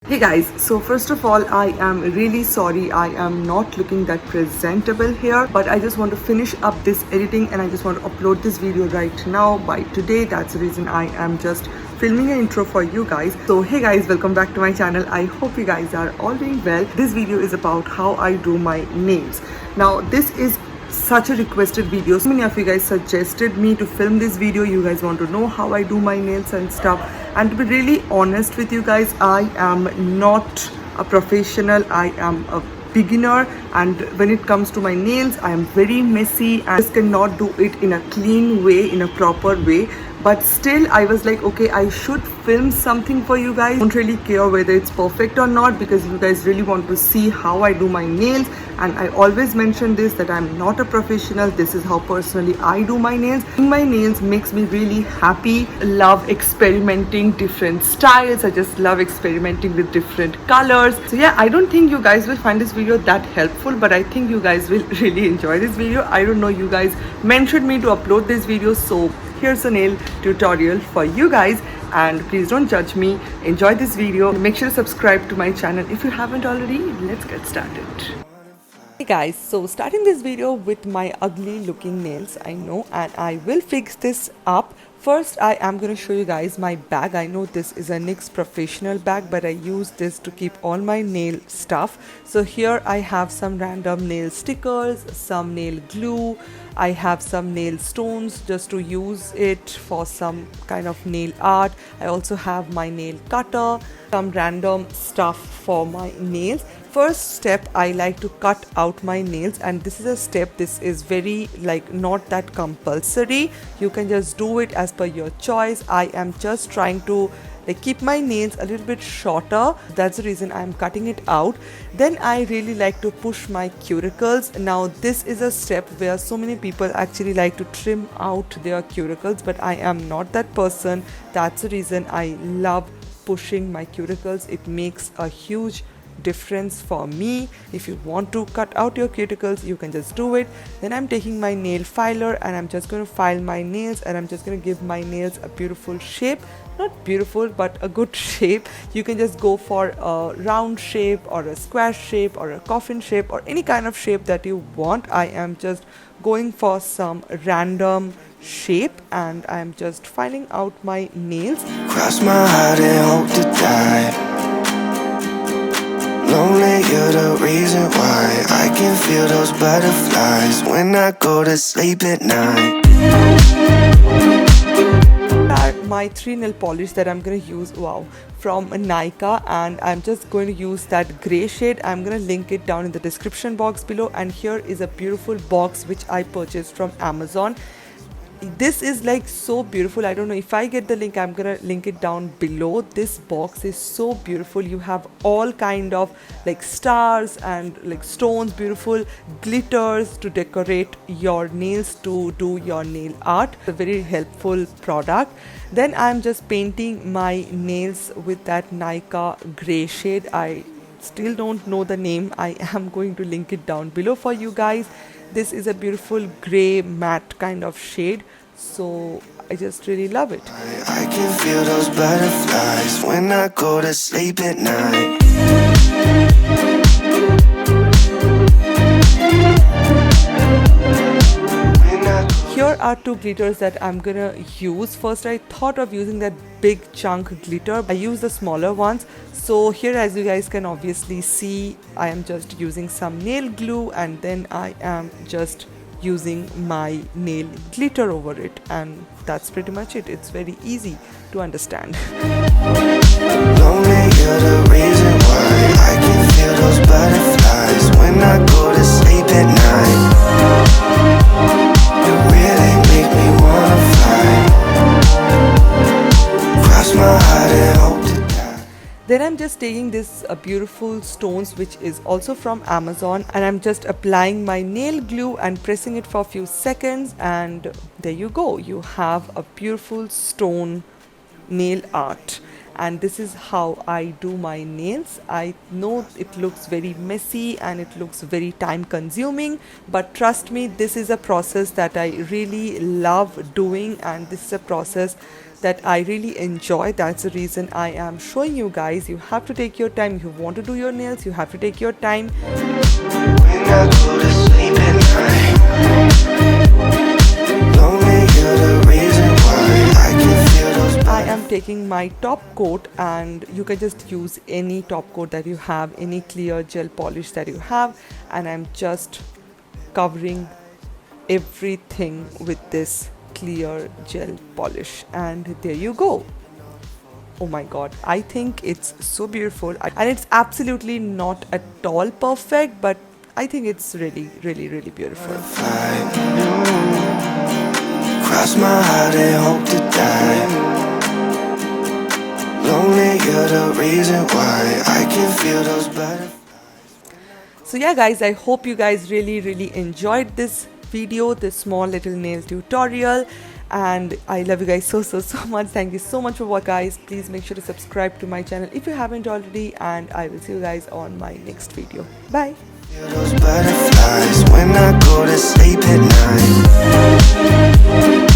Hey guys, so first of all, I am really sorry I am not looking that presentable here, but I just want to finish up this editing and I just want to upload this video right now by today. That's the reason I am just filming an intro for you guys. So hey guys, welcome back to my channel. I hope you guys are all doing well. This video is about how I do my nails. Now this is such a requested video. So many of you guys suggested me to film this video. You guys want to know how I do my nails and stuff, and to be really honest with you guys, I am not a professional. I am a beginner, and when it comes to my nails, I am very messy and just cannot do it in a clean way, in a proper way. But still I was like, okay, I should film something for you guys. Don't really care whether it's perfect or not, because you guys really want to see how I do my nails. And I always mention this, that I'm not a professional. This is how personally I do my nails. Doing my nails makes me really happy. Love experimenting different styles. I just love experimenting with different colors. So yeah, I don't think you guys will find this video that helpful, but I think you guys will really enjoy this video. I don't know, you guys mentioned me to upload this video, so here's a nail tutorial for you guys, and please don't judge me. Enjoy this video. Make sure to subscribe to my channel if you haven't already. Let's get started. Hey guys, so starting this video with my ugly looking nails, I know, and I will fix this up. First, I am going to show you guys my bag. I know this is a NYX professional bag, but I use this to keep all my nail stuff. So here I have some random nail stickers, some nail glue. I have some nail stones just to use it for some kind of nail art. I also have my nail cutter, some random stuff for my nails. First step, I like to cut out my nails, and this is a step, this is very not that compulsory. You can just do it as per your choice. I am just trying to keep my nails a little bit shorter. That's the reason I'm cutting it out. Then I really like to push my cuticles. Now this is a step where so many people actually like to trim out their cuticles, but I am not that person. That's the reason I love pushing my cuticles. It makes a huge difference for me. If you want to cut out your cuticles, you can just do it. Then I'm taking my nail filer and I'm just going to file my nails, and I'm just going to give my nails a beautiful shape. Not beautiful, but a good shape. You can just go for a round shape or a square shape or a coffin shape or any kind of shape that you want. I am just going for some random shape, and I'm just filing out my nails. Cross my heart and hope to die. Lonely, you're the reason why I can feel those butterflies when I go to sleep at night. My 3 nail polish that I'm going to use, wow, from Nika, and I'm just going to use that gray shade. I'm going to link it down in the description box below, and here is a beautiful box which I purchased from Amazon. This is so beautiful. I don't know if I get the link, I'm gonna link it down below. This box is so beautiful. You have all kind of stars and stones, beautiful glitters to decorate your nails, to do your nail art. A very helpful product. Then I'm just painting my nails with that Nika gray shade. I still don't know the name. I am going to link it down below for you guys. This is a beautiful gray matte kind of shade, so I just really love it. I can feel those butterflies when I go to sleep at night. Here are 2 glitters that I'm gonna use. First, I thought of using that big chunk glitter. I use the smaller ones. So here, as you guys can obviously see, I am just using some nail glue, and then I am just using my nail glitter over it, and that's pretty much it. It's very easy to understand. Lonely, you're the reason why I can feel those butterflies when I go to sleep at night. You really make me wanna fly. Cross my heart and hope to die. Then I'm just taking this beautiful stones, which is also from Amazon, and I'm just applying my nail glue and pressing it for a few seconds, and there you go. You have a beautiful stone nail art. and this is how I do my nails. I know it looks very messy and it looks very time consuming, but trust me, this is a process that I really love doing, and this is a process that I really enjoy. That's the reason I am showing you guys. You have to take your time. If you want to do your nails, you have to take your time. When I go to sleep at night, lonely, you're the reason why I can feel those I am taking my top coat, and you can just use any top coat that you have, any clear gel polish that you have, and I'm just covering everything with this clear gel polish, and there you go. Oh my god, I think it's so beautiful, and it's absolutely not at all perfect, but I think it's really beautiful. flight. Cross my heart and hope to die. Lonely, you're the reason why I can feel those butterflies. So yeah guys, I hope you guys really enjoyed this video, this small little nail tutorial, and I love you guys so much. Thank you so much for watching guys. Please make sure to subscribe to my channel if you haven't already, and I will see you guys on my next video. Bye. Feel those butterflies when I go to sleep at night.